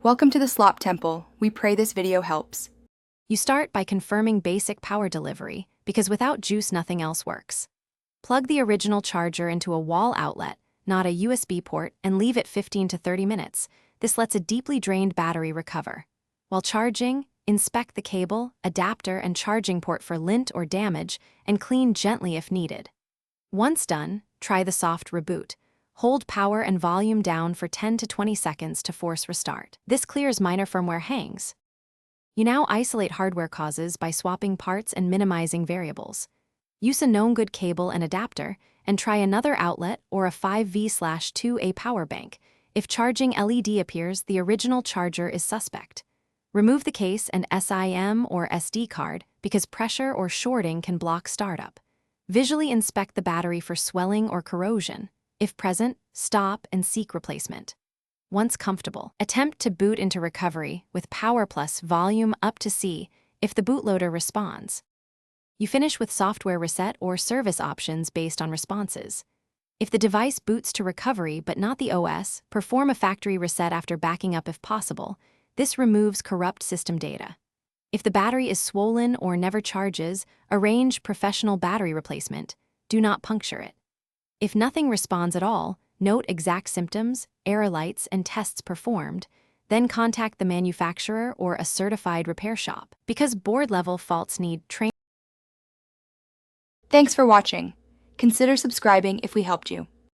Welcome to the Slop Temple. We pray this video helps. You start by confirming basic power delivery, because without juice nothing else works. Plug the original charger into a wall outlet, not a USB port, and leave it 15 to 30 minutes. This lets a deeply drained battery recover. While charging, inspect the cable, adapter, and charging port for lint or damage, and clean gently if needed. Once done, try the soft reboot. Hold power and volume down for 10 to 20 seconds to force restart. This clears minor firmware hangs. You now isolate hardware causes by swapping parts and minimizing variables. Use a known good cable and adapter, and try another outlet or a 5V/2A power bank. If charging LED appears, the original charger is suspect. Remove the case and SIM or SD card because pressure or shorting can block startup. Visually inspect the battery for swelling or corrosion. If present, stop and seek replacement. Once comfortable, attempt to boot into recovery with power plus volume up to C if the bootloader responds. You finish with software reset or service options based on responses. If the device boots to recovery but not the OS, perform a factory reset after backing up if possible. This removes corrupt system data. If the battery is swollen or never charges, arrange professional battery replacement. Do not puncture it. If nothing responds at all, note exact symptoms, error lights, and tests performed, then contact the manufacturer or a certified repair shop, because board-level faults need training. Thanks for watching. Consider subscribing if we helped you.